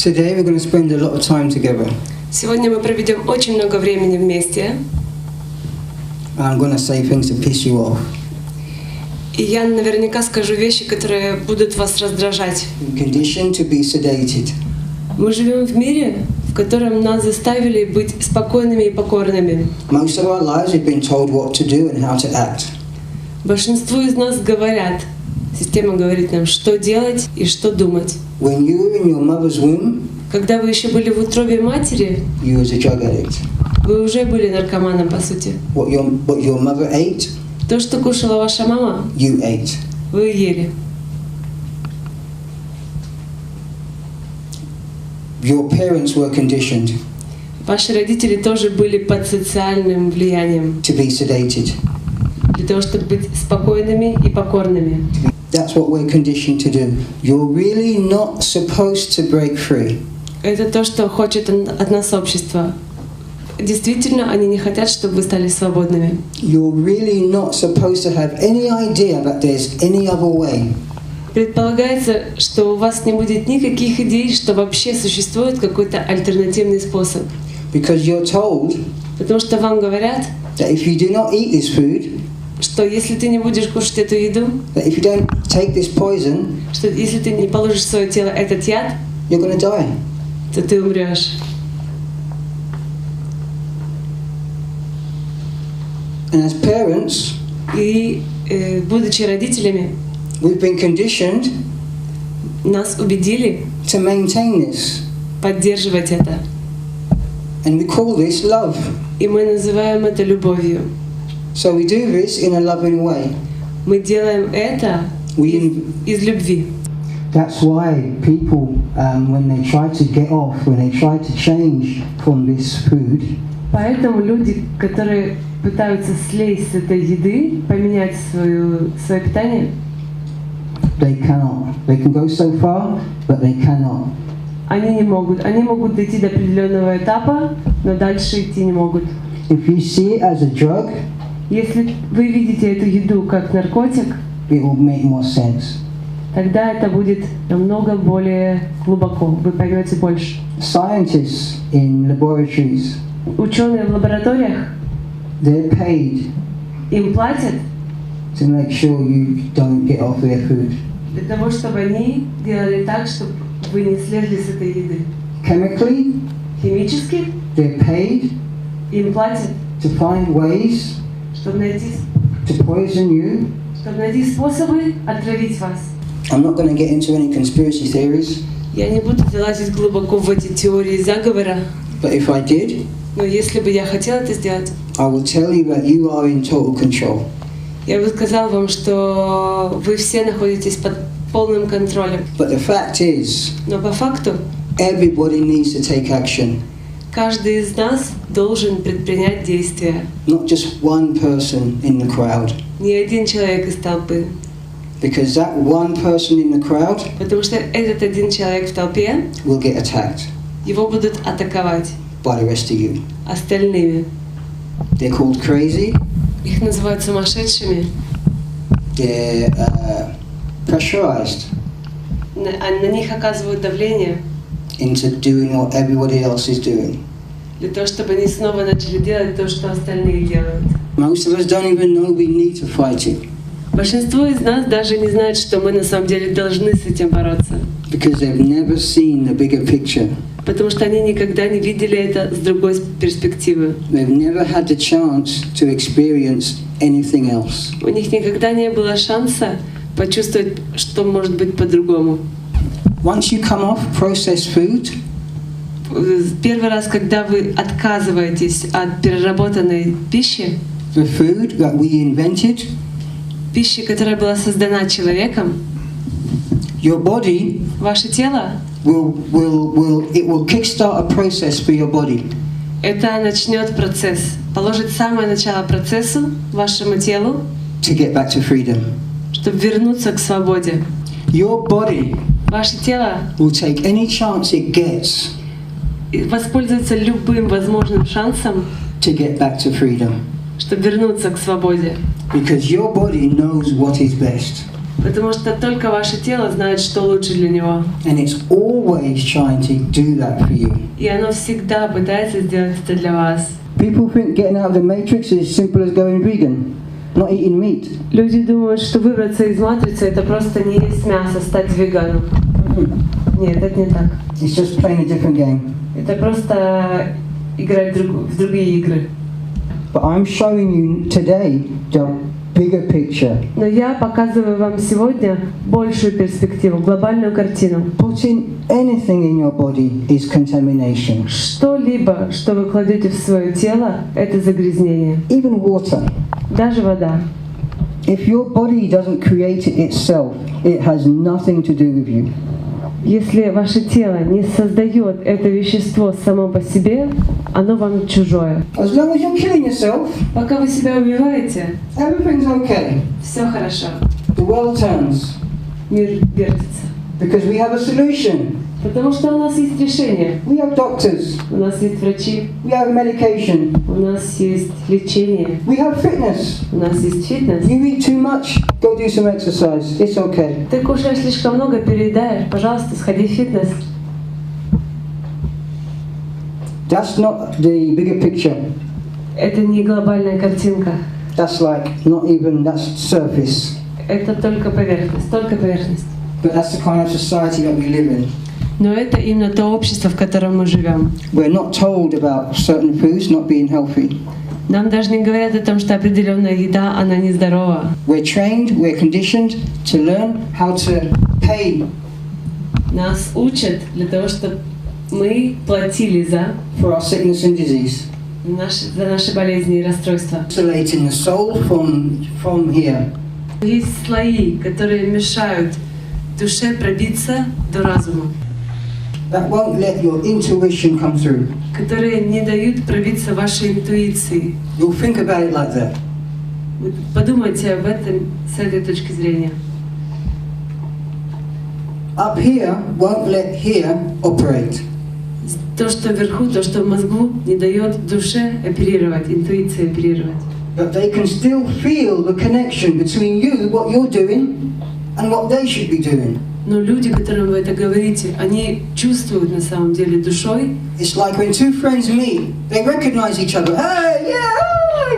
Today we're going to spend a lot of time together. Сегодня мы проведем очень много времени вместе. And I'm going to say things to piss you off. И я наверняка скажу вещи, которые будут вас раздражать. We're conditioned to be sedated. Мы живем в мире, в котором нас заставили быть спокойными и покорными. Most of our lives we've been told what to do and how to act. Большинству из нас говорят, система говорит нам, что делать и что думать. When you were in your mother's womb, Когда вы еще были в утробе матери, you was a drug addict. вы уже были наркоманом, по сути. What your mother ate, То, что кушала ваша мама, you ate. вы ели. Your parents were conditioned Ваши родители тоже были под социальным влиянием, to be sedated. для того, чтобы быть спокойными и покорными. That's what we're conditioned to do. You're really not supposed to break free. Это то, что хочет от нас общество. Действительно, они не хотят, чтобы вы стали свободными. You're really not supposed to have any idea that there's any other way. Предполагается, что у вас не будет никаких идей, что вообще существует какой-то альтернативный способ. Because you're told Потому что вам говорят, that if you do not eat this food, что если ты не будешь кушать эту еду, that if you don't take this poison, что если ты не положишь в свое тело этот яд, you're going to die. то ты умрешь. And as parents, И будучи родителями, we've been conditioned нас убедили to maintain this. поддерживать это. And we call this love. И мы называем это любовью. So we do this in a loving way. Мы делаем это из любви. That's why people, when they try to get off, when they try to change from this food, Поэтому люди, которые пытаются слезть с этой еды, поменять свое питание, they cannot. They can go so far, but they cannot. они не могут. Они могут дойти до определенного этапа, но дальше идти не могут. If you see it as a drug, Если вы видите эту еду как наркотик, it will make more sense. тогда это будет намного более глубоко. Вы поймете больше. Scientists in laboratories, Ученые в лабораториях, they're paid им платят to make sure you don't get off their food. для того, чтобы они делали так, чтобы вы не слезли с этой еды. Chemically, Химически they're paid им платят, to find ways чтобы найти to poison you. способы отравить вас. I'm not going to get into any conspiracy theories, Я не буду залазить глубоко в эти теории заговора, but if I did, но если бы я хотела это сделать, I will tell you that you are in total control. я бы сказала вам, что вы все находитесь под полным контролем. But the fact is, Но по факту everybody needs to take action. каждый из нас должен предпринять действия. Not just one person in the crowd. Не один человек из толпы. Because that one person in the crowd Потому что этот один человек в толпе, will get attacked его будут атаковать by the rest of you. остальными. They're called crazy. Их называют сумасшедшими. They're pressurized На них оказывают давление into doing what everybody else is doing. для того, чтобы они снова начали делать то, что остальные делают. Most of us don't even know we need to fight it Большинство из нас даже не знает, что мы на самом деле должны с этим бороться. because they've never seen the bigger picture. Потому что они никогда не видели это с другой перспективы. They've never had the chance to experience anything else. У них никогда не было шанса почувствовать, что может быть по-другому. Once you come off processed food, Первый раз, когда вы отказываетесь от переработанной пищи, the food that we invented, пищи, которая была создана человеком, your body ваше тело, will kickstart a process for your body. это начнет процесс, положит самое начало процессу вашему телу, To get back to freedom. чтобы вернуться к свободе. Your body Ваше тело will take any chance it gets воспользуется любым возможным шансом, to get back to freedom. чтобы вернуться к свободе. Because your body knows what is best. Потому что только ваше тело знает, что лучше для него. And it's always trying to do that for you. И оно всегда пытается сделать это для вас. People think getting out of the matrix is as simple as going vegan, not eating meat. Люди думают, что выбраться из матрицы — это просто не есть мясо, стать веганом. Нет, это не так. It's just playing a different game. Это просто играть в другие игры. But I'm showing you today the bigger picture. Но я показываю вам сегодня большую перспективу, глобальную картину. Putting anything in your body is contamination. Что-либо, что вы кладете в свое тело, это загрязнение. Even water. Даже вода. If your body doesn't create it itself, it has nothing to do with you. Если ваше тело не создает это вещество само по себе, оно вам чужое. As long as you're killing yourself, Пока вы себя убиваете, everything's okay. все хорошо. The world turns Мир вертится. because we have a solution. Потому что у нас есть решение. We have doctors. У нас есть врачи. We have medication. У нас есть лечение. We have fitness. У нас есть фитнес. You eat too much, go do some exercise. It's okay. Ты кушаешь слишком много, переедаешь. Пожалуйста, сходи в фитнес. That's not the bigger picture. Это не глобальная картинка. That's like not even, that's surface. Это только поверхность, только поверхность. But that's the kind of society that we live in. Но это именно то общество, в котором мы живем. We're not told about certain foods not being healthy. Нам даже не говорят о том, что определенная еда, она нездорова. We're trained, we're conditioned to learn how to pay Нас учат для того, чтобы мы платили за for our sickness and disease. за наши болезни и расстройства. Isolating the soul from here. Есть слои, которые мешают душе пробиться до разума, That won't let your intuition come through. которые не дают пробиться вашей интуиции. You'll think about it like that. Подумайте об этом с этой точки зрения. Up here won't let here operate. То, что вверху, то, что в мозгу, не дает душе оперировать, интуиции оперировать. But they can still feel the connection between you, what you're doing, and what they should be doing. Но люди, которым вы это говорите, они чувствуют на самом деле душой. It's like when two friends meet, they recognize each other. Hey, yeah,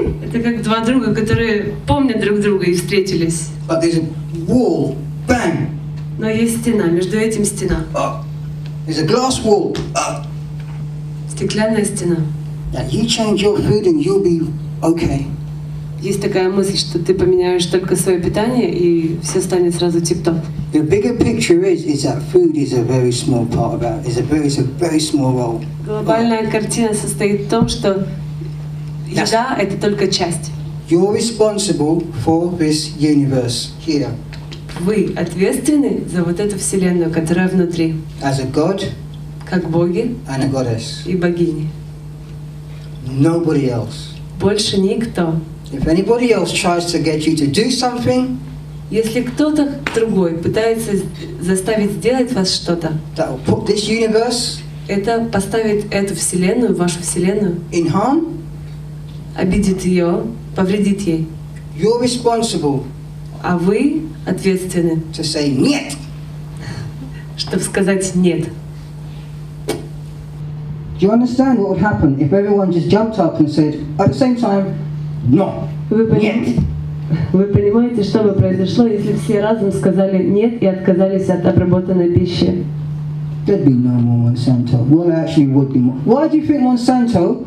hey! Это как два друга, которые помнят друг друга и встретились. But there's a wall, bang. Но есть стена, между этим стена. There's a glass wall. Стеклянная стена. Now you change your food and you'll be okay. Есть такая мысль, что ты поменяешь только свое питание, и все станет сразу тип-топ. The bigger picture is that food is a very small part of that. It's a very small role. Глобальная картина состоит в том, что еда — это только часть. You're responsible for this universe here. Вы ответственны за вот эту вселенную, которая внутри. As a god Как боги and a goddess. и богини. Nobody else. Больше никто. If anybody else tries to get you to do something, Если кто-то другой пытается заставить сделать вас что-то, that will put this universe это поставит эту вселенную, вашу вселенную, in harm, обидит ее, повредит ей. you're responsible А вы ответственны, to say нет. чтобы сказать «нет». Do you understand what would happen if everyone just jumped up and said at the same time, no, нет? Вы понимаете, что бы произошло, если все разом сказали «нет» и отказались от обработанной пищи? There'd be no more Monsanto. Well, actually would be more. Why do you think Monsanto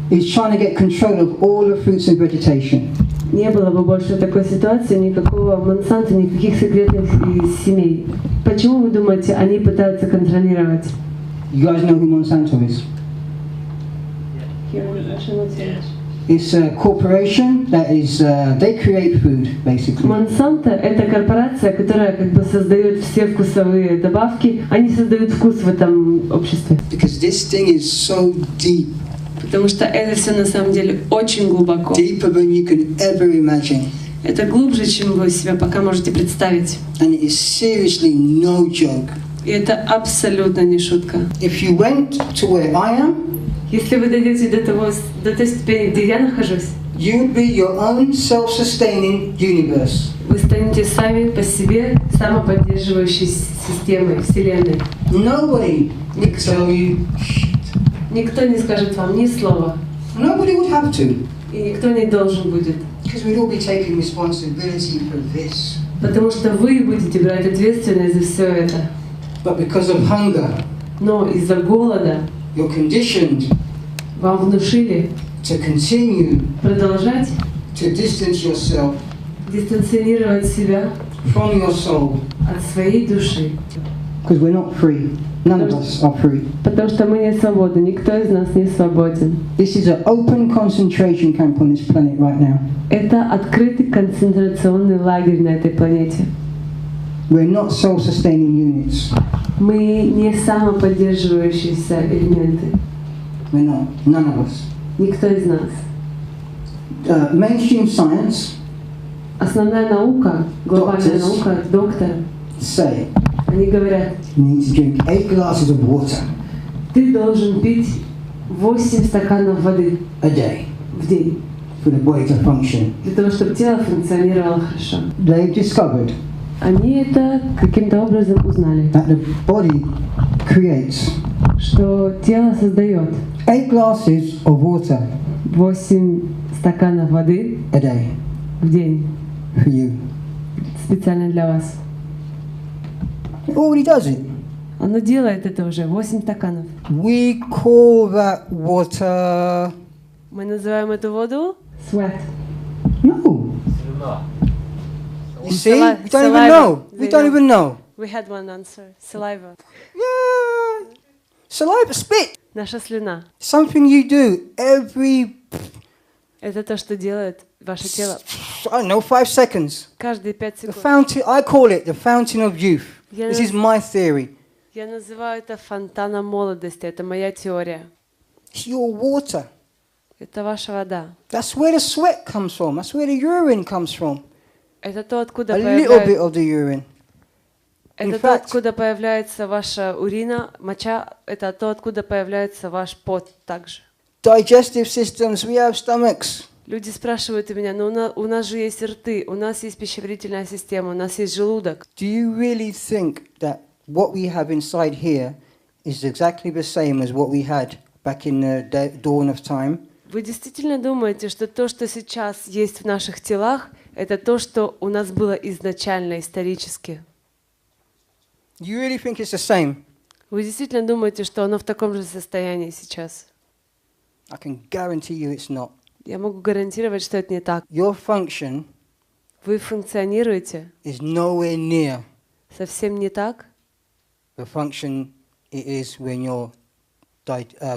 is trying to get control of all the fruits and vegetation? Не было бы больше такой ситуации, никакого Монсанто, никаких секретных семей. Почему вы думаете, они пытаются контролировать? You guys know who Monsanto is? It's a corporation that is, they create food, basically. Монсанто — это корпорация, которая как бы создает все вкусовые добавки. Они создают вкус в этом обществе. Because this thing is so deep. Потому что это все на самом деле очень глубоко. Deeper than you can ever imagine. Это глубже, чем вы себе пока можете представить. And it is seriously no joke. И это абсолютно не шутка. If you went to where I am, Если вы дойдете до той ступени, где я нахожусь, You would be your own self-sustaining universe. Вы станете сами по себе самоподдерживающей системой, Вселенной. Nobody would tell you shit. Никто не скажет вам ни слова. Nobody would have to. И никто не должен будет. Because we'd all be taking responsibility for this. Потому что вы будете брать ответственность за все это. But because of hunger, Но из-за голода you're conditioned вам внушили to continue продолжать to distance yourself дистанционировать себя from your soul. от своей души. Because we're not free. None of us are free. Потому что мы не свободны, никто из нас не свободен. This is an open concentration camp on this planet right now. Это открытый концентрационный лагерь на этой планете. We're not self-sustaining units. Мы не самоподдерживающиеся элементы. We're not. None of us. Никто из нас. Mainstream science Основная наука, глобальная Doctors. наука, доктор, say они говорят, you need to drink 8 glasses of water ты должен пить 8 стаканов воды a day в день, for the body to function. для того, чтобы тело функционировало хорошо. They've discovered Они это каким-то образом узнали, that the body creates что тело создает 8 glasses of water 8 стаканов воды a day в день, for you. специально для вас. It already does it. Оно делает это уже, 8 стаканов. We call that water. Мы называем эту воду sweat. No. You see? Sali- We don't even saliva. know. We They don't know. even know. We had one answer. Saliva. Yeah. Saliva, spit. Наша слюна. Something you do every, Это то, что делает ваше тело I don't know, 5 seconds. каждые 5 The секунд. fountain, I call it the fountain of youth. Я This is my theory. Я называю это фонтаном молодости. Это моя теория. It's your water. Это ваша вода. That's where the sweat comes from. That's where the urine comes from. Это то, откуда A little bit появляется, of the urine. это in то, fact- откуда появляется ваша урина, моча. Это то, откуда появляется ваш пот также. Digestive systems, we have stomachs. Люди спрашивают у меня, но у нас же есть рты, у нас есть пищеварительная система, у нас есть желудок. Do you really think that what we have inside here is exactly the same as what we had back in the dawn of time? Вы действительно думаете, что то, что сейчас есть в наших телах, это то, что у нас было изначально, исторически? You really think it's the same? Вы действительно думаете, что оно в таком же состоянии сейчас? I can guarantee you it's not. Я могу гарантировать, что это не так. Your function Вы функционируете is nowhere near совсем не так, the function it is when you're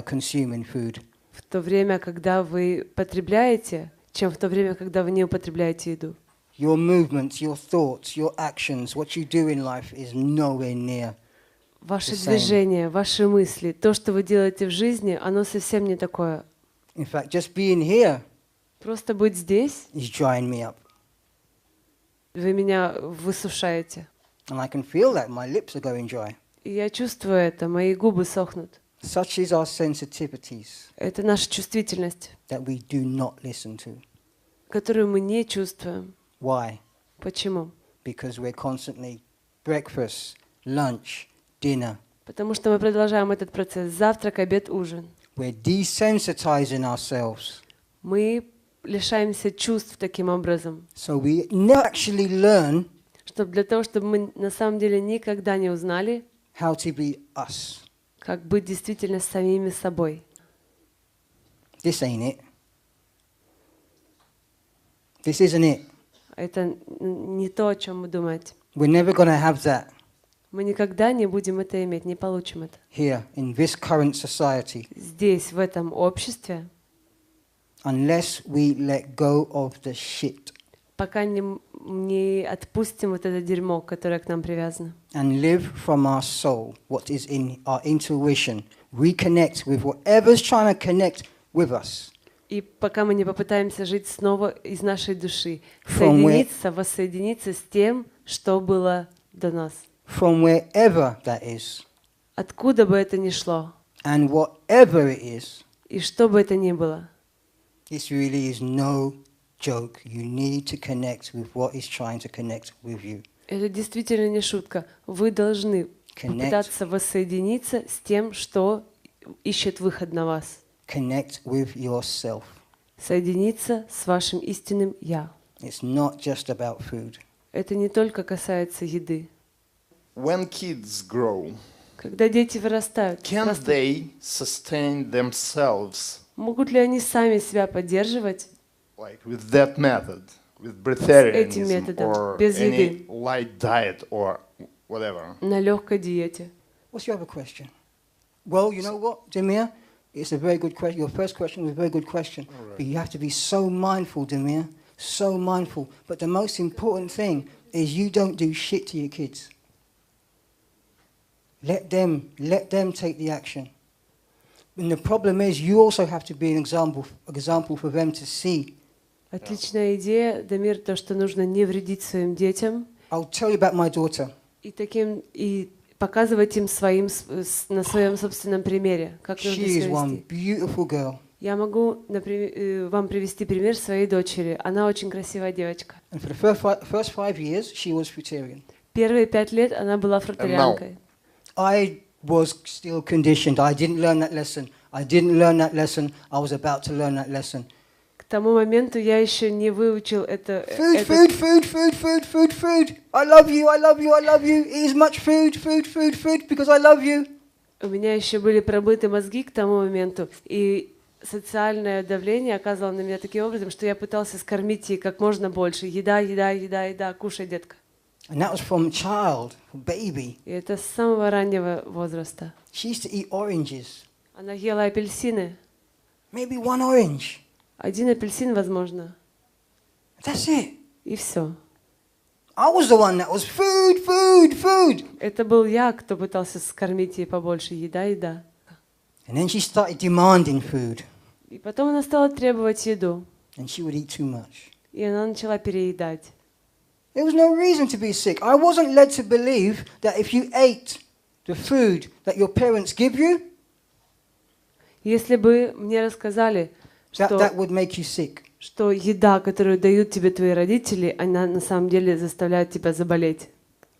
consuming food. в то время, когда вы потребляете, чем в то время, когда вы не употребляете еду. Your movements, your thoughts, your actions, what you do in life is nowhere near. Ваши the same. движения, ваши мысли, то, что вы делаете в жизни, оно совсем не такое. In fact, just being here Просто быть здесь, is drying me up. вы меня высушаете. And I can feel that my lips are going dry. И я чувствую это, мои губы сохнут. Such is our sensitivities Это наша чувствительность, that we do not listen to. которую мы не чувствуем. Why? Почему? Because we're constantly breakfast, lunch, dinner. Потому что мы продолжаем этот процесс. Завтрак, обед, ужин. We're desensitizing ourselves. Мы лишаемся чувств таким образом. So we never actually learn Чтобы для того, чтобы мы на самом деле никогда не узнали, how to be us. как быть действительно самими собой. This ain't it. This isn't it. Это не то, о чем вы думаете. We're never going to have that Мы никогда не будем это иметь, не получим это. here in this current society Здесь, в этом обществе, unless we let go of the shit пока не отпустим вот это дерьмо, которое к нам привязано. and live from our soul, what is in our intuition, reconnect with whatever's trying to connect with us. И пока мы не попытаемся жить снова из нашей души, From воссоединиться с тем, что было до нас. From wherever that is, Откуда бы это ни шло, and whatever it is, и что бы это ни было, This really is no joke. You need to connect with what is trying to connect with you. Это действительно не шутка. Вы должны попытаться воссоединиться с тем, что ищет выход на вас. Connect with yourself. Соединиться с вашим истинным «Я». It's not just about food. Это не только касается еды. When kids grow, Когда дети вырастают, can they sustain themselves могут ли они сами себя поддерживать like with that method, with этим breatharianism методом, or без any еды, light diet or whatever? на легкой диете? What's your other question? Well, you know what, Demir? It's a very good question. Your first question was a very good question. But you have to be so mindful, Demir. So mindful. But the most important thing is you don't do shit to your kids. Let them take the action. And the problem is you also have to be an example for them to see. Отличная идея, Дамир, то, что нужно не вредить своим детям I'll tell you about my daughter. и показывать им на своем собственном примере, как нужно She is себя one вести. beautiful girl. Я могу вам привести пример своей дочери. Она очень красивая девочка. And for the first 5 years, she was fruitarian. Первые 5 лет она была фрутерианкой. I was still conditioned. I didn't learn that lesson. I didn't learn that lesson. I was about to learn that lesson. К тому моменту я еще не выучил это. Food. I love you. Eat as much food, because I love you. У меня еще были пробиты мозги к тому моменту, и социальное давление оказывало на меня таким образом, что я пытался скормить ей как можно больше. Еда, кушай, детка. And that was from child, from baby. И это с самого раннего возраста. She used to eat oranges. Она ела апельсины. Maybe one orange. 1 апельсин, возможно. That's it. И все. I was the one that was food. Это был я, кто пытался скормить ей побольше. Еда. And then she started demanding food. И потом она стала требовать еду. And she would eat too much. И она начала переедать. There was no reason to be sick. I wasn't led to believe that if you ate the food that your parents give you, Если бы мне рассказали, that would make you sick. что еда, которую дают тебе твои родители, она на самом деле заставляет тебя заболеть.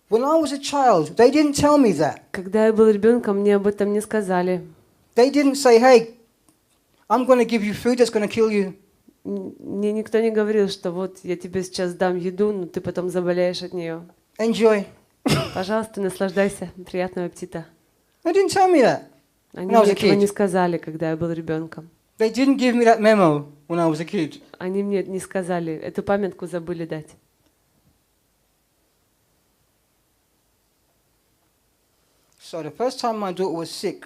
When I was a child, they didn't tell me that. Когда я был ребенком, мне об этом не сказали. They didn't say, hey, I'm going to give you food that's going to kill you. Мне никто не говорил, что вот я тебе сейчас дам еду, но ты потом заболеешь от нее. Enjoy. Пожалуйста, наслаждайся. Приятного аппетита. They didn't tell me that. Они When I was мне a этого kid. не сказали, когда я был ребенком. They didn't give me that memo when I was a kid. Они мне не сказали, эту памятку забыли дать. So the first time my daughter was sick,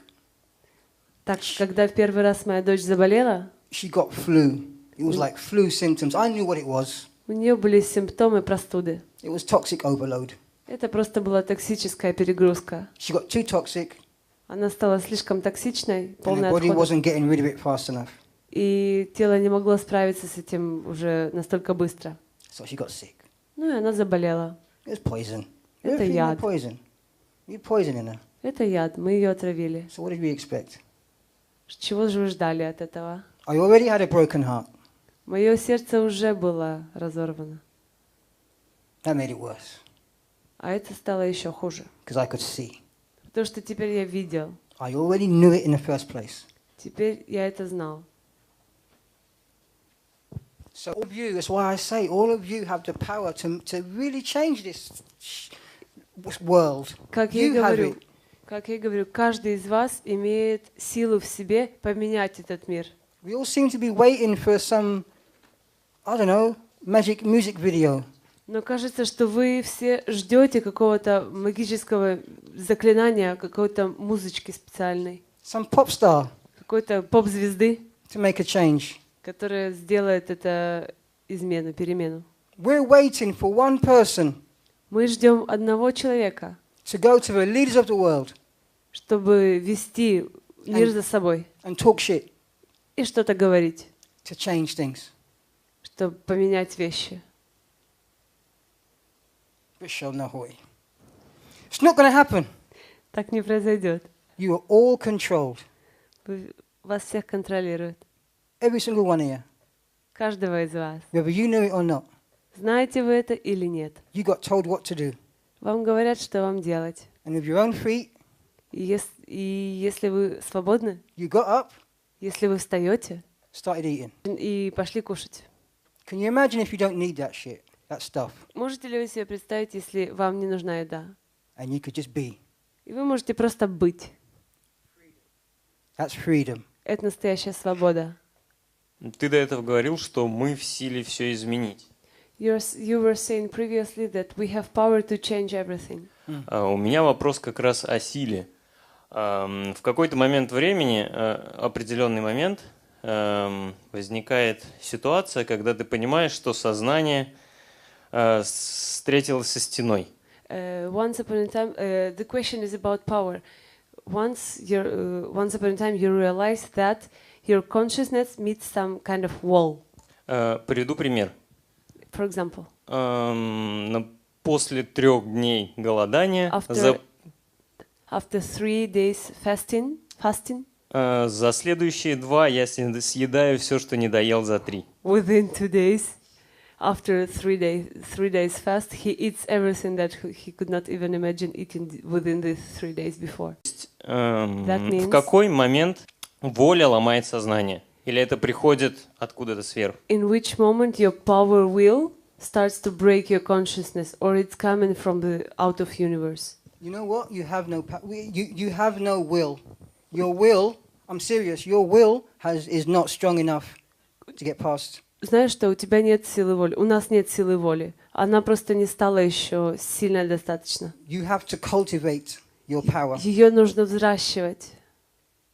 Так, когда в первый раз моя дочь заболела, she got flu. It was like flu symptoms. I knew what it was. у нее были симптомы простуды. It was toxic overload. Это просто была токсическая перегрузка. She got too toxic, Она стала слишком токсичной, and полной her body отходов. wasn't getting rid of it fast enough. И тело не могло справиться с этим уже настолько быстро. So she got sick. Ну и она заболела. It was poison. Это Everything had яд. poison. You poison in her. Это яд, мы ее отравили. So what did we expect? Чего же вы ждали от этого? I already had a broken heart. Мое сердце уже было разорвано. That made it worse А это стало еще хуже. because I could see. Потому что теперь я видел. I already knew it in the first place. Теперь я это знал. So all of you, that's why I say all of you have the power to really change this world. Как я You have и it. говорю, каждый из вас имеет силу в себе поменять этот мир. We all seem to be waiting for some, I don't know, magic music video. Но кажется, что вы все ждете какого-то магического заклинания, какой-то музычки специальной, Some pop star какой-то поп-звезды, to make a change. которая сделает это перемену. We're waiting for one person Мы ждем одного человека, to go to the leaders of the world чтобы вести мир за собой and talk shit и что-то говорить, to change things. чтобы поменять вещи. It's not going to happen. Так не произойдет. You are all controlled. Вас всех контролируют. Every single one of you. Каждого из вас. whether you knew it or not. Знаете вы это или нет? You got told what to do. Вам говорят, что вам делать. And with your own feet, И если вы свободны, you got up, если вы встаете started eating. и пошли кушать. Can you imagine if you don't need that shit, that stuff, Можете ли вы себе представить, если вам не нужна еда? and you could just be? И вы можете просто быть. That's freedom. Это настоящая свобода. Ты до этого говорил, что мы в силе все изменить. You were saying previously that we have power to change everything. У меня вопрос как раз о силе. В какой-то момент времени, определенный момент, возникает ситуация, когда ты понимаешь, что сознание встретилось со стеной. Once upon a time, the question is about power. Once upon a time, you realize that your consciousness meets some kind of wall. Приведу пример. For example, После 3 дней голодания, after 3 days fasting, за следующие 2 я съедаю все, что не доел за 3. within 2 days, after 3 days fast, he eats everything that he could not even imagine eating within the 3 days before. В какой момент воля ломает сознание? Или это приходит откуда-то сверху? In which moment your power will starts to break your consciousness, or it's coming from the out of universe? You know what? You have no you have no will. Your will, I'm serious, your will is not strong enough to get past. Знаешь, что у тебя нет силы воли, у нас нет силы воли. Она просто не стала еще сильной достаточно. You have to cultivate your power. Ее нужно взращивать.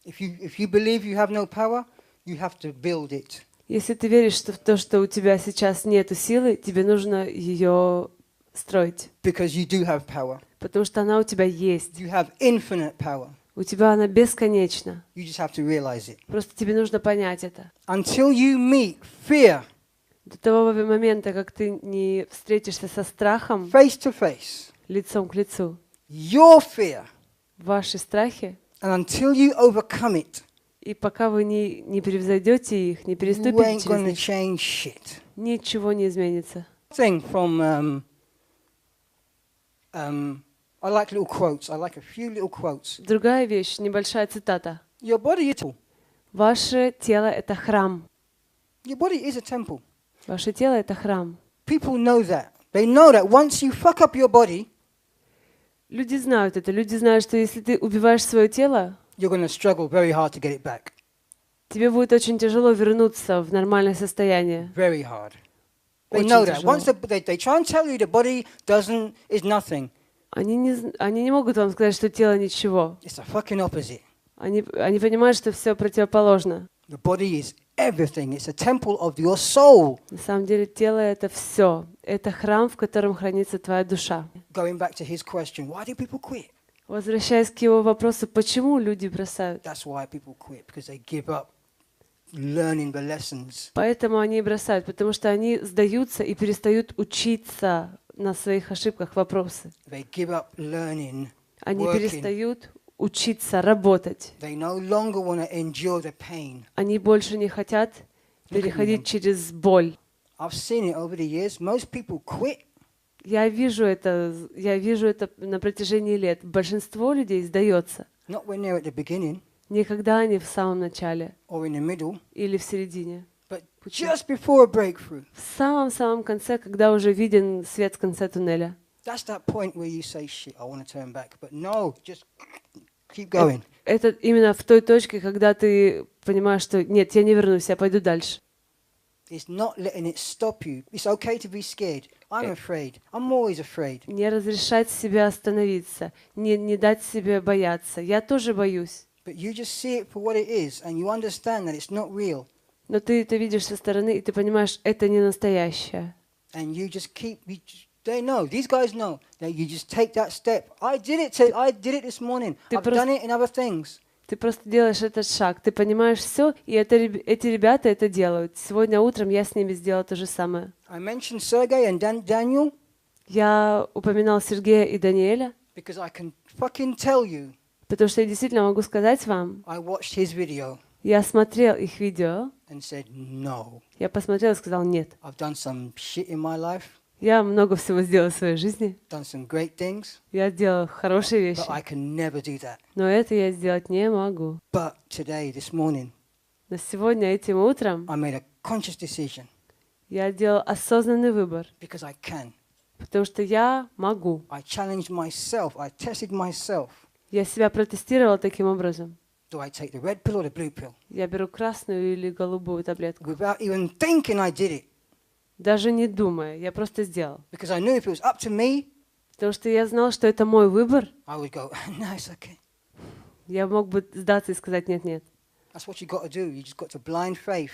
If you believe you have no power, you have to build it. Если ты веришь в то, что у тебя сейчас нету силы, тебе нужно ее строить. Because you do have power. Потому что она у тебя есть. You have infinite power. У тебя она бесконечна. You just have to realize it. Просто тебе нужно понять это. Until you meet fear До того момента, как ты не встретишься со страхом face to face, лицом к лицу, your fear, ваши страхи, and until you overcome it, и пока вы не превзойдете их, не you переступите ain't через going to них, change shit. ничего не изменится. Thing from I like little quotes. I like a few little quotes. Другая вещь, небольшая цитата. Your body is a temple. Ваше тело — это храм. Your body is a temple. Ваше тело — это храм. People know that. They know that once you fuck up your body, Люди знают это. Люди знают, что если ты убиваешь свое тело, you're going to struggle very hard to get it back. тебе будет очень тяжело вернуться в нормальное состояние. Very hard. They Очень know that. тяжело. Once they try and tell you the body is nothing. Они не могут вам сказать, что тело ничего. It's a fucking opposite. Они понимают, что все противоположно. The body is everything. It's a temple of your soul. На самом деле тело — это все. Это храм, в котором хранится твоя душа. Going back to his question, why do people quit? Возвращаясь к его вопросу, почему люди бросают? That's why people quit, because they give up learning the lessons. Поэтому они бросают, потому что они сдаются и перестают учиться на своих ошибках вопросы. They give up learning, Они working. перестают учиться, работать. They no longer want to endure the pain. Они больше не хотят переходить через боль. I've seen it over the years. Most people quit. Я вижу это на протяжении лет. Большинство людей сдается. Not when they're at the beginning Не когда они в самом начале or in the middle, или в середине. but just before a breakthrough. В самом-самом конце, когда уже виден свет в конце туннеля. That's that point where you say, shit, I want to turn back. But no, just keep going. Это именно в той точке, когда ты понимаешь, что нет, я не вернусь, я пойду дальше. It's not letting it stop you. It's okay to be scared. I'm afraid. I'm always afraid. Не разрешать себе остановиться, не дать себе бояться. Я тоже боюсь. But you just see it for what it is, and you understand that it's not real. Но ты это видишь со стороны, и ты понимаешь, это не настоящее. And you just they know, these guys know, that you just take that step. I did it this morning. I've done it in other things. Ты просто делаешь этот шаг, ты понимаешь все, и эти ребята это делают. Сегодня утром я с ними сделала то же самое. I mentioned Sergey and Daniel Я упоминал Сергея и Даниэля, because I can fucking tell you, потому что я действительно могу сказать вам, I watched his video. Я смотрел их видео, and said, no. я посмотрел и сказал нет. I've done some shit in my life, Я много всего сделал в своей жизни, done some great things, я делал хорошие вещи, but I can never do that. но это я сделать не могу. But today, this morning, Но сегодня, этим утром, I made a conscious decision я делал осознанный выбор, because I can. потому что я могу. I challenged myself. I tested myself. Я себя протестировал таким образом. Do I take the red pill or the blue pill? Я беру красную или голубую таблетку. Without even thinking I did it. Даже не думая, я просто сделал. Because I knew if it was up to me, Потому что я знал, что это мой выбор, I would go, no, it's okay. я мог бы сдаться и сказать нет-нет. That's what you got to do. You just got to blind faith.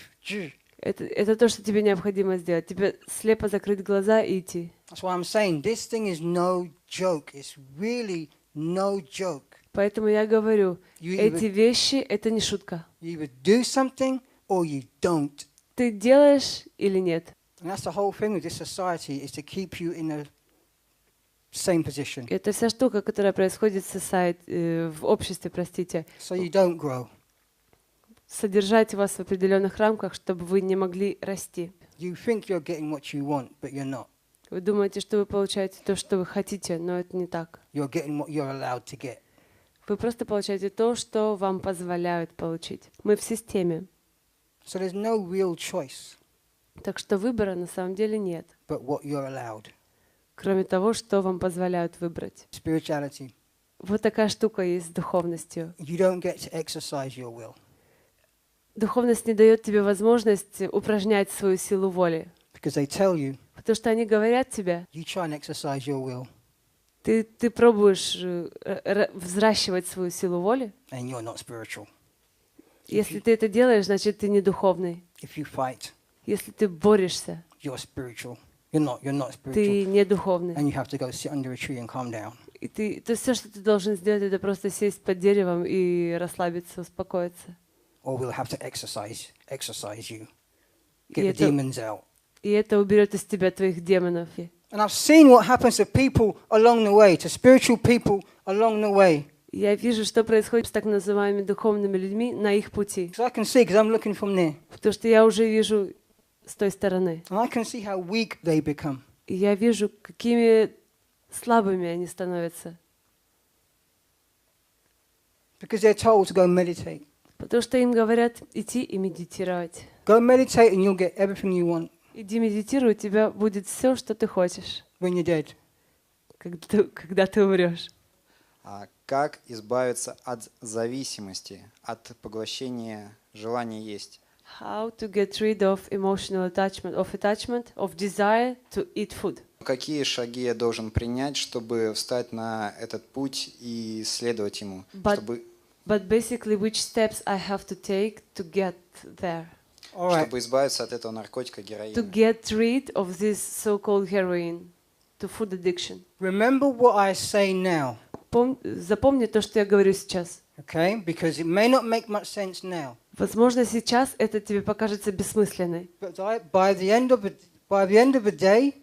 Это то, что тебе необходимо сделать. Тебе слепо закрыть глаза и идти. That's why I'm saying this thing is no joke. It's really no joke. Поэтому я говорю, You эти вещи — это не шутка. You either do something or you don't. Ты делаешь или нет. And that's the whole thing with this society, is to keep you in the same position. Это вся штука, которая происходит в обществе, простите. So you don't grow. Содержать вас в определенных рамках, чтобы вы не могли расти. You think you're getting what you want, but you're not. Вы думаете, что вы получаете то, что вы хотите, но это не так. You're getting what you're allowed to get. Вы просто получаете то, что вам позволяют получить. Мы в системе. So there's no real choice Так что выбора на самом деле нет, but what you're allowed. кроме того, что вам позволяют выбрать. Spirituality. Вот такая штука есть с духовностью. You don't get to exercise your will. Духовность не дает тебе возможность упражнять свою силу воли. Because they tell you, Потому что они говорят тебе, you try and exercise your will, ты пробуешь взращивать свою силу воли. and you're not spiritual. Если ты это делаешь, значит, ты не духовный. If you fight, Если ты борешься, you're spiritual. You're not spiritual. ты не духовный. And you have to go sit under a tree and calm down. И то все, что ты должен сделать, это просто сесть под деревом и расслабиться, успокоиться. Or we'll have to exercise you. И Get the это, demons out. и это уберет из тебя твоих демонов. And I've seen what happens to people along the way, to spiritual people along the way. Я вижу, что происходит с так называемыми духовными людьми на их пути. Because I can see, because I'm looking from there. Потому что я уже вижу с той стороны. And I can see how weak they become. И я вижу, какими слабыми они становятся. Because they're told to go meditate. Потому что им говорят идти и медитировать. Go meditate and you'll get everything you want Иди медитируй, у тебя будет все, что ты хочешь, when you're dead. когда ты умрешь. Как избавиться от зависимости, от поглощения желания есть? How to get rid of emotional attachment, of desire to eat food. Какие шаги я должен принять, чтобы встать на этот путь и следовать ему? But basically, which steps I have to take to get there? All right. Чтобы избавиться от этого наркотика, To героина. get rid of this so-called heroin, to food addiction. Remember what I say now, Запомни то, что я говорю сейчас. okay? Because it may not make much sense now. Возможно, сейчас это тебе покажется бессмысленной, But by the end of the day,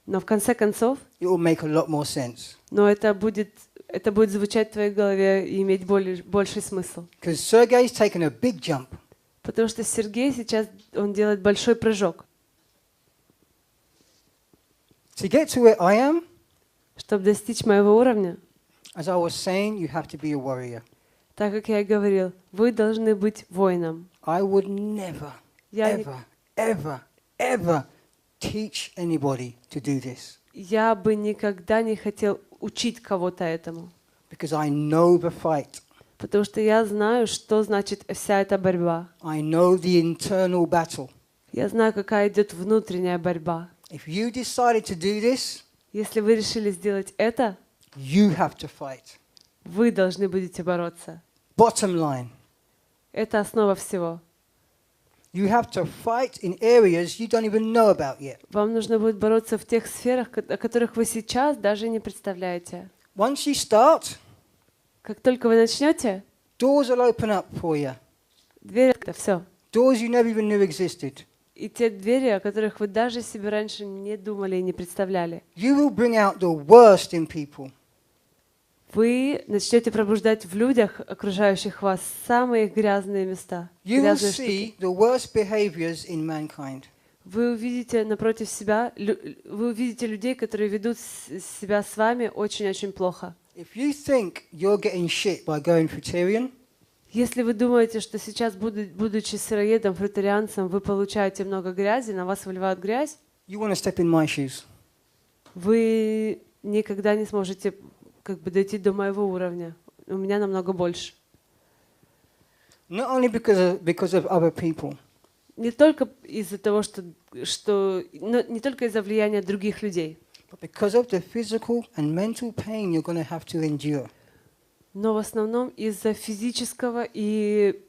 но в конце концов, it will make a lot more sense. но это будет звучать в твоей голове и иметь больший смысл. Because Sergey's taken a big jump. Потому что Сергей сейчас, он делает большой прыжок. To get to where I am, Чтобы достичь моего уровня, as I was saying, you have to be a warrior. так как я и говорил, вы должны быть воином. I would never, ever teach anybody to do this. Я бы никогда не хотел учить кого-то этому. Because I know the fight. Потому что я знаю, что значит вся эта борьба. I know the internal battle. Я знаю, какая идет внутренняя борьба. If you decided to do this, Если вы решили сделать это, you have to fight. вы должны будете бороться. Bottom line, Это основа всего. you have to fight in areas you don't even know about yet. Вам нужно будет бороться в тех сферах, о которых вы сейчас даже не представляете. Once you start, Как только вы начнете, doors will open up for you. двери — это все. Doors you never even knew existed. И те двери, о которых вы даже себе раньше не думали и не представляли. You will bring out the worst in people. вы начнете пробуждать в людях, окружающих вас, самые грязные места, You will грязные штуки. see the worst behaviors in mankind. Вы увидите напротив себя, вы увидите людей, которые ведут себя с вами очень-очень плохо. If you think you're getting shit by going fruitarian, Если вы думаете, что сейчас, будучи сыроедом, фрутарианцем, вы получаете много грязи, на вас выливают грязь, you want to step in my shoes. вы никогда не сможете дойти до моего уровня. У меня намного больше. Not only because of other people, Не только из-за того, не только из-за влияния других людей, but because of the physical and mental pain you're going to have to endure. но в основном из-за физического и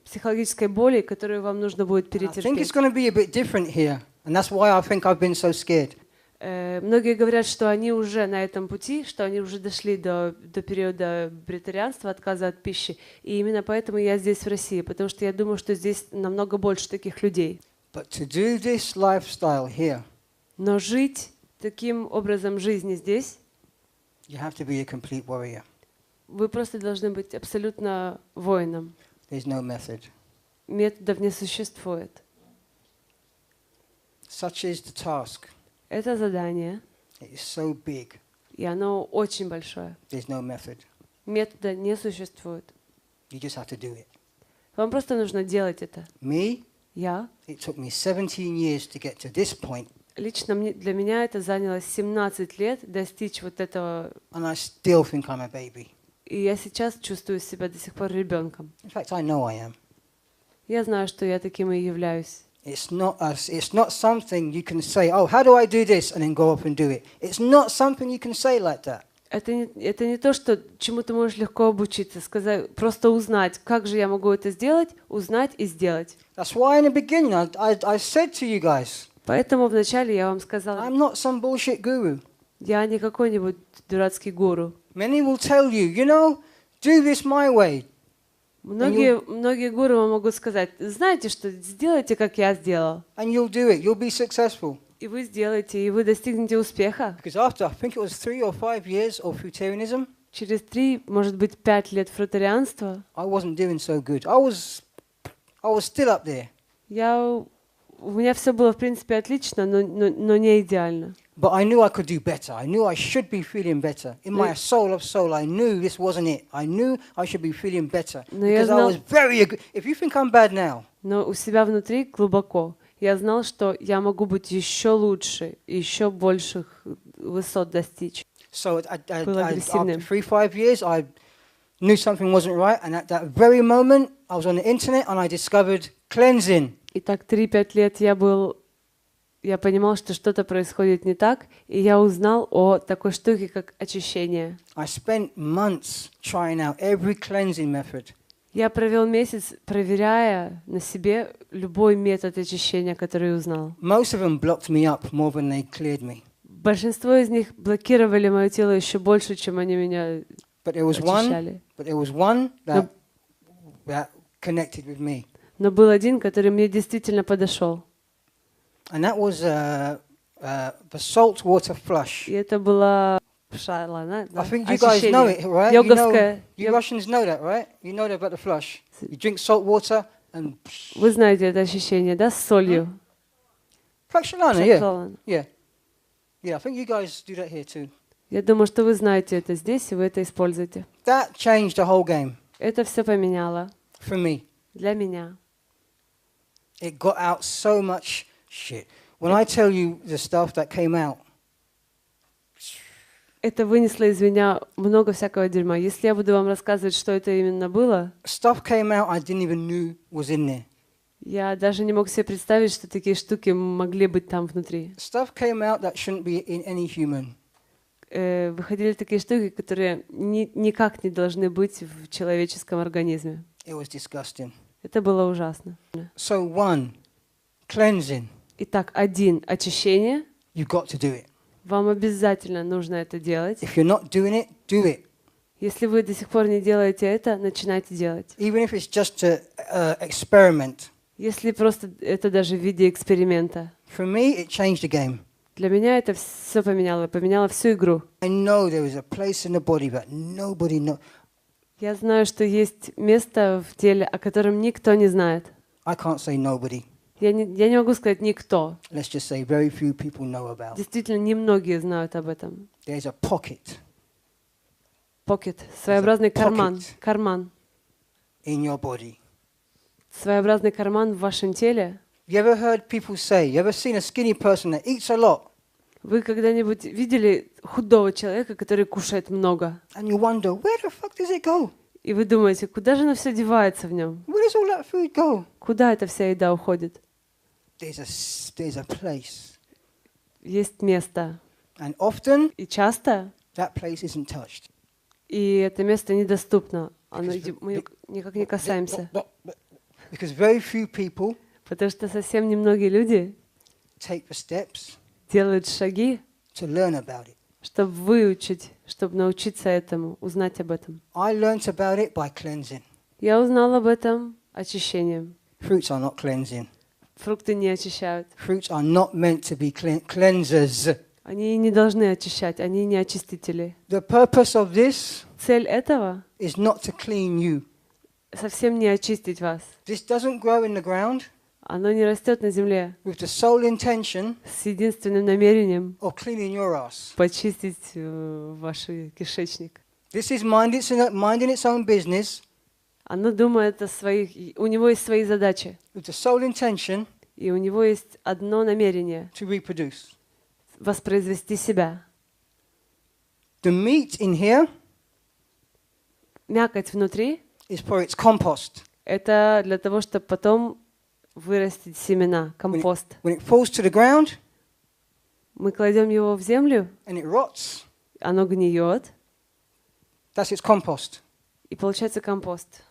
психологической боли, которую вам нужно будет I think it's перетерпеть. going to be a bit different here, and that's why I think I've been so scared. Многие говорят, что они уже на этом пути, что они уже дошли до периода бритарианства, отказа от пищи. И именно поэтому я здесь, в России, потому что я думаю, что здесь намного больше таких людей. But to do this lifestyle here, Но жить таким образом жизни здесь, you have to be a complete warrior. вы просто должны быть абсолютно воином. There's no method. Методов не существует. Such is the task. Это задание, It is so big. и оно очень большое. There's no method. Метода не существует. You just have to do it. Вам просто нужно делать это. Me, Я. it took me 17 years to get to this point, Лично для меня это заняло 17 лет достичь вот этого. and I still think I'm a baby. И я сейчас чувствую себя до сих пор ребенком. In fact, I know I am. Я знаю, что я таким и являюсь. It's not something you can say, oh, how do I do this, and then go up and do it. It's not something you can say like that. Это не то, что чему ты можешь легко обучиться, сказать, просто узнать, как же я могу это сделать, узнать и сделать. That's why in the beginning I said to you guys, Поэтому вначале я вам сказала, I'm not some bullshit guru. я не какой-нибудь дурацкий гуру. Many will tell you, do this my way. Многие гуру вам могут сказать, знаете что, сделайте, как я сделал. And you'll do it. You'll be successful. И вы сделаете, и вы достигнете успеха. Because after, I think it was 3 or 5 years of fruitarianism, Через 3, может быть, 5 лет фрутарианства I wasn't doing so good. I was still up there. у меня все было, в принципе, отлично, но не идеально. But I knew I could do better. I knew I should be feeling better. In my soul of soul, I knew this wasn't it. I knew I should be feeling better. Because I was very... If you think I'm bad now... Но у себя внутри глубоко я знал, что я могу быть еще лучше, еще больших высот достичь. So after 3-5 years, I knew something wasn't right. And at that very moment, I was on the internet and I discovered cleansing. И так 3-5 лет я понимал, что что-то происходит не так, и я узнал о такой штуке, как очищение. I spent months trying out every cleansing method. Я провел месяц, проверяя на себе любой метод очищения, который узнал. Most of them blocked me up more than they cleared me. Большинство из них блокировали мое тело еще больше, чем они меня очищали. But there was one that connected with me. Но был один, который мне действительно подошел. And that was the salt water flush. И это была шала, I think you guys know it, right? Йоговская. You Russians know that, right? You know about the flush. You drink salt water and... Вы знаете это ощущение, да, с солью? Prakshilana, yeah. Yeah, I think you guys do that here too. Я думаю, что вы знаете это здесь, и вы это используете. That changed the whole game. Это все поменяло. For me. Для меня. It got out so much shit. When I tell you the stuff that came out. Это вынесло из меня много всякого дерьма. Если я буду вам рассказывать, что это именно было, Stuff came out I didn't even know was in there. Я даже не мог себе представить, что такие штуки могли быть там внутри. Stuff came out that shouldn't be in any human. Выходили такие штуки, которые никак не должны быть в человеческом организме. It was disgusting. Это было ужасно. So one, cleansing. Итак, 1 очищение. You've got to do it. Вам обязательно нужно это делать. If you're not doing it, do it. Если вы до сих пор не делаете это, начинайте делать. Even if it's just to experiment. Если просто это даже в виде эксперимента. For me, it changed the game. Для меня это все поменяло всю игру. I know there is a place in the body, but nobody knows. Я знаю, что есть место в теле, о котором никто не знает. I can't say nobody. Я не могу сказать никто. Let's just say very few people know about. Действительно, немногие знают об этом. There's a pocket Pocket, своеобразный карман. pocket. Карман. in your body. Своеобразный карман в вашем теле. You ever heard people say, you ever seen a skinny person that eats a lot? Вы когда-нибудь видели худого человека, который кушает много? And you wonder, where the fuck does it go? И вы думаете, куда же оно все девается в нем? Where does all that food go? Куда эта вся еда уходит? There's a place. Есть место. And often, И часто, that place isn't touched. и это место недоступно. Мы никак не касаемся. Because very few people Потому что совсем немногие люди take the steps делают шаги, to learn about it. чтобы выучить, чтобы научиться этому, узнать об этом. I learnt about it by cleansing. Я узнала об этом очищением. Fruits are not cleansing. Фрукты не очищают. Fruits are not meant to be cleansers. Они не должны очищать, они не очистители. The purpose of this Цель этого is not to clean you. совсем не очистить вас. This doesn't grow in the ground Оно не растет на земле with the sole intention с единственным намерением of cleaning your ass. почистить ваш кишечник. This is minding its own business Оно думает о своих... У него есть свои задачи. with the sole intention И у него есть одно намерение to reproduce. — воспроизвести себя. The meat in here Мякоть внутри is for its compost. — это для того, чтобы потом вырастить семена, компост. When it falls to the ground Мы кладем его в землю, and it rots, оно гниет, that's its compost. и получается компост.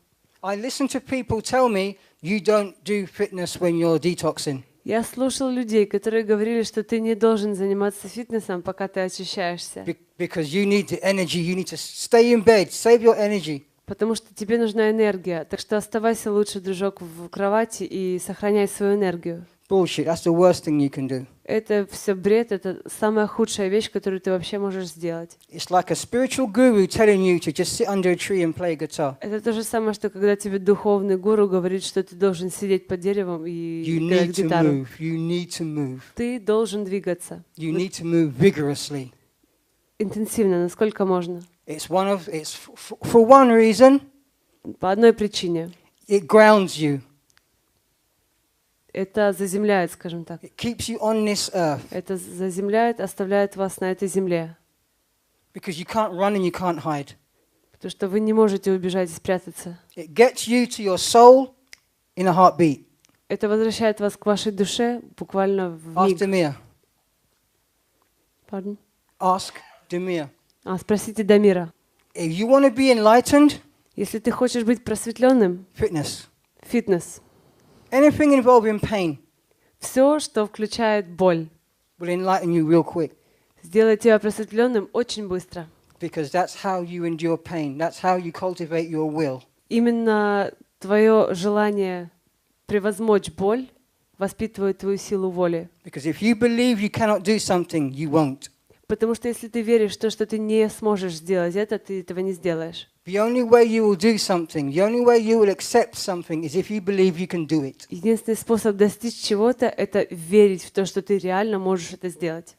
I listen to people tell me you don't do fitness when you're detoxing. Я слушал людей, которые говорили, что ты не должен заниматься фитнесом, пока ты очищаешься. Because you need the energy, you need to stay in bed, save your energy. Потому что тебе нужна энергия. Так что оставайся лучше, дружок, в кровати и сохраняй свою энергию. Bullshit, that's the worst thing you can do. Это все бред, это самая худшая вещь, которую ты вообще можешь сделать. It's like a spiritual guru telling you to just sit under a tree and play guitar. Это то же самое, что когда тебе духовный гуру говорит, что ты должен сидеть под деревом и You играть need to гитару. move, you need to move. Ты должен двигаться You need to move vigorously. интенсивно, насколько можно. It's for one reason, По одной причине. it grounds you. Это заземляет, скажем так. It keeps you on this earth. Это заземляет, оставляет вас на этой земле. Because you can't run and you can't hide. Потому что вы не можете убежать и спрятаться. It gets you to your soul in a heartbeat. Это возвращает вас к вашей душе буквально в Ask миг. Demir. Pardon? Ask Demir. Спросите Дамира. If you want to be enlightened, Если ты хочешь быть просветленным, fitness. фитнес. Anything involving pain Все, что включает боль, will enlighten you real quick. сделает тебя просветленным очень быстро. Because that's how you endure pain. That's how you cultivate your will. Именно твое желание превозмочь боль воспитывает твою силу воли. Because if you believe you cannot do something, you won't. Потому что если ты веришь в то, что ты не сможешь сделать это, ты этого не сделаешь. The only way you will do something, the only way you will accept something is if you believe you can do it. Единственный способ достичь чего-то — это верить в то, что ты реально можешь это сделать.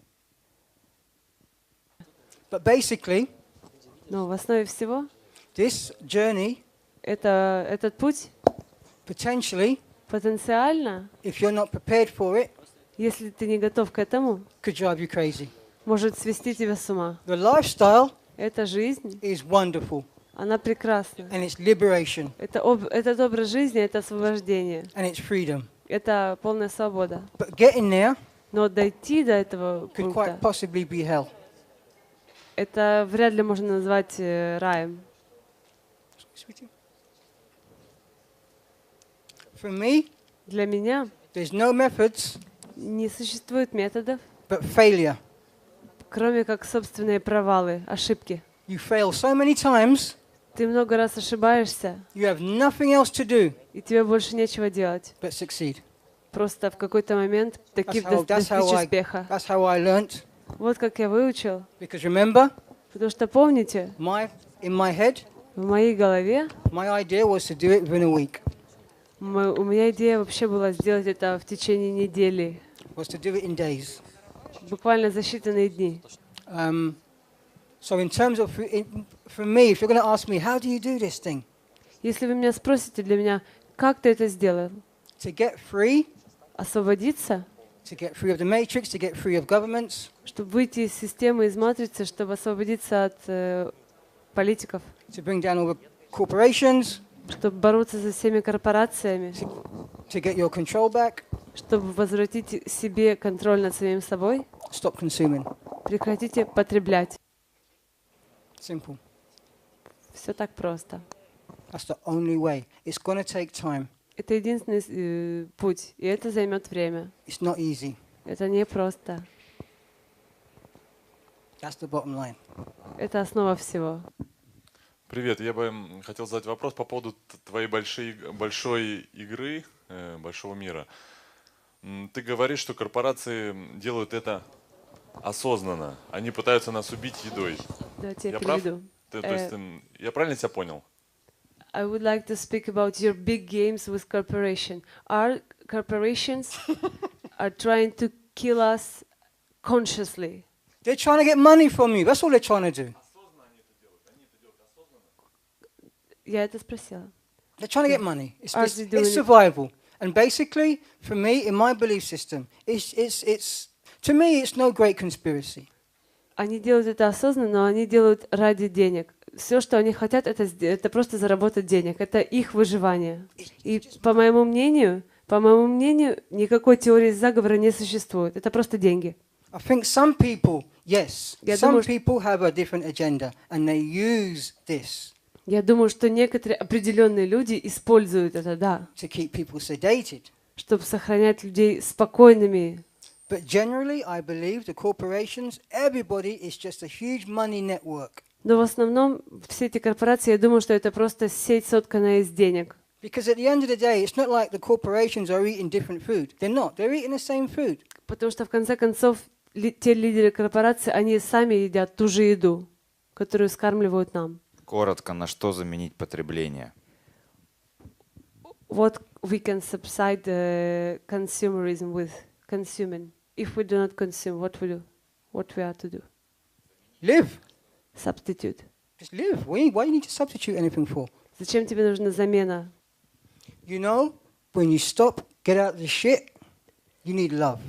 But basically, Но в основе всего this journey, этот путь potentially, потенциально, if you're not prepared for it, если ты не готов к этому, could drive you crazy. может свести тебя с ума. The lifestyle Эта жизнь, is wonderful, она прекрасна. and it's liberation, Этот образ жизни — это освобождение, and it's freedom. это полная свобода. But getting there Но дойти до этого could пункта, quite possibly be hell. это вряд ли можно назвать раем. For me, Для меня there's no methods не существует методов, but failure. кроме как собственные провалы, ошибки. You fail so many times, Ты много раз ошибаешься, you have nothing else to do и тебе больше нечего делать, but succeed. просто в какой-то момент достичь успеха. That's how I learnt. Вот как я выучил. Because remember, Потому что помните, in my head, в моей голове my idea was to do it within a week. у меня идея вообще была сделать это в течение недели, Was to do it in days. буквально за считанные дни. So in terms of, for me, if you're going to ask me, how do you do this thing? Если вы меня спросите для меня, как ты это сделал? To get free, Освободиться, to get free of the matrix, to get free of governments, чтобы выйти из системы, из матрицы, чтобы освободиться от политиков, to bring down all the corporations, чтобы бороться со всеми корпорациями, to get your control back, чтобы возвратить себе контроль над самим собой, stop consuming. прекратите потреблять. Simple. Все так просто. That's the only way. It's going to take time. Это единственный путь, и это займет время. It's not easy. Это не просто. That's the bottom line. Это основа всего. Привет, я бы хотел задать вопрос по поводу твоей большой игры, большого мира. Ты говоришь, что корпорации делают это осознанно. Они пытаются нас убить едой. Давайте я Я прав? переведу. То есть, я правильно тебя понял? I would like to speak about your big games with corporation. Our corporations are trying to kill us consciously. They're trying to get money from you. That's all they're trying to do. Я это спросила. They're trying to get money. It's, Are it's, they doing it's it? survival. And basically, for me, in my belief system, to me, it's no great conspiracy. Они делают это осознанно, но они делают ради денег. Все, что они хотят, это просто заработать денег. Это их выживание. И по моему мнению, никакой теории заговора не существует. Это просто деньги. I think some people, yes, Я some думаю, people have a different agenda, and they use this Я думаю, что некоторые определенные люди используют это, да, to keep people sedated. чтобы сохранять людей спокойными. But generally, I believe the corporations, everybody is just a huge money network. Но в основном все эти корпорации, я думаю, что это просто сеть, сотканная из денег. Because at the end of the day, it's not like the corporations are eating different food. They're not. They're eating the same food. Потому что в конце концов те лидеры корпораций, они сами едят ту же еду, которую скармливают нам. Коротко, на что заменить потребление? What we can subside the consumerism with consuming. If we do not consume, what we are to do? Live. Substitute. Just live. Why you need to substitute anything for? Зачем тебе нужна замена? You know, when you stop, get out of the shit, you need love.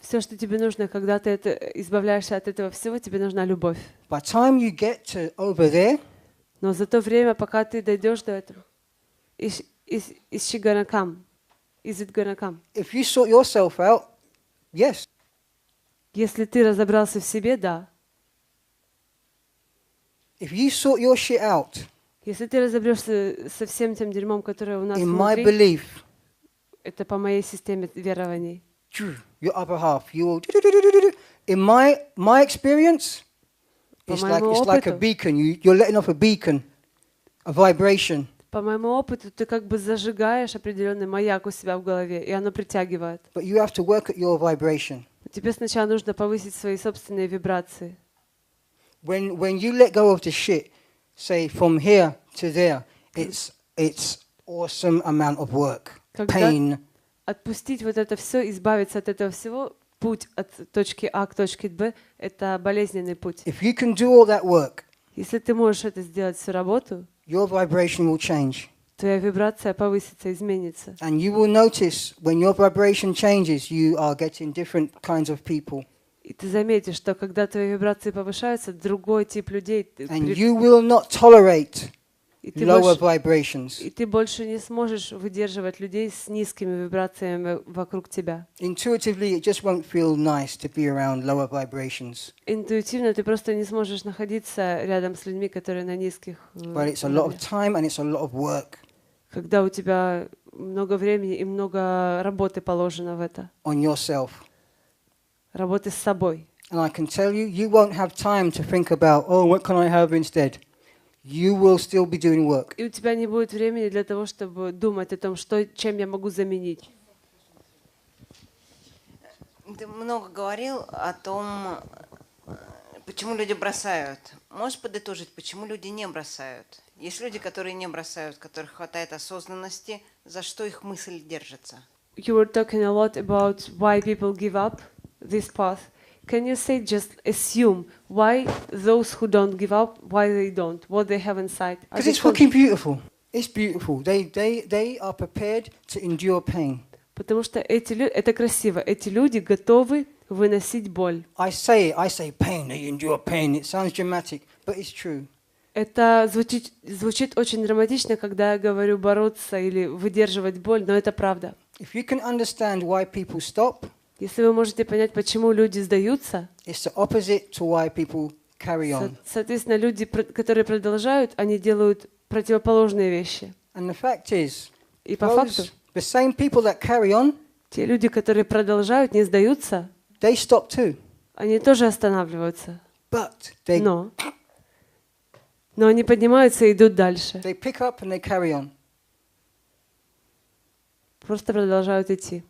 Все, что тебе нужно, когда ты избавляешься от этого всего, тебе нужна любовь. By the time you get to over there, Но за то время, пока ты дойдешь до этого, is she gonna come? Is it gonna come? if you sort yourself out, yes. Если ты разобрался в себе, да. If you sort your shit out, Если ты разобрешься со всем тем дерьмом, которое у нас in my внутри, belief, это по моей системе верований. your upper half, you will. In my experience, По it's моему like a опыту, beacon. You're letting off a beacon, a vibration. по моему опыту, ты как бы зажигаешь определенный маяк у себя в голове, и оно притягивает. But you have to work at your vibration. Тебе сначала нужно повысить свои собственные вибрации. When you let go of the shit, say from here to there, it's awesome amount of work, Когда pain. отпустить вот это все, избавиться от этого всего, путь от точки А к точке Б — это болезненный путь. If you can do all that work, Если ты можешь это сделать, всю работу, your vibration will change. твоя вибрация повысится, изменится. And you will notice when your vibration changes, you are getting different kinds of people. И ты заметишь, что когда твои вибрации повышаются, другой тип людей, And you will not tolerate и ты lower больше, vibrations. и ты больше не сможешь выдерживать людей с низкими вибрациями вокруг тебя. Intuitively, it just won't feel nice to be around lower vibrations. Интуитивно ты просто не сможешь находиться рядом с людьми, которые на низких But it's a lot of уровнях. time and it's a lot of work Когда у тебя много времени и много работы положено в это. on yourself. Работы с собой. And I can tell you, you won't have time to think about, oh, what can I have instead? You will still be doing work. И у тебя не будет времени для того, чтобы думать о том, чем я могу заменить. Ты много говорил о том, почему люди бросают. Можешь подытожить, почему люди не бросают? Есть люди, которые не бросают, которых хватает осознанности, за что их мысль держится. You were talking a lot about why people give up this path. Can you say, just assume, why those who don't give up, why they don't, what they have inside? Because it's fucking beautiful. It's beautiful. They are prepared to endure pain. Потому что это красиво. Эти люди готовы выносить боль. I say pain, they endure pain. It sounds dramatic, but it's true. Это звучит очень драматично, когда я говорю бороться или выдерживать боль, но это правда. If you can understand why people stop, Если вы можете понять, почему люди сдаются, it's the opposite to why people carry on. соответственно, люди, которые продолжают, они делают противоположные вещи. And the fact is, И по факту, the same people that carry on, те люди, которые продолжают, не сдаются, they stop too. они тоже останавливаются. But they Но они поднимаются и идут дальше. pick up and they carry on. Просто продолжают идти.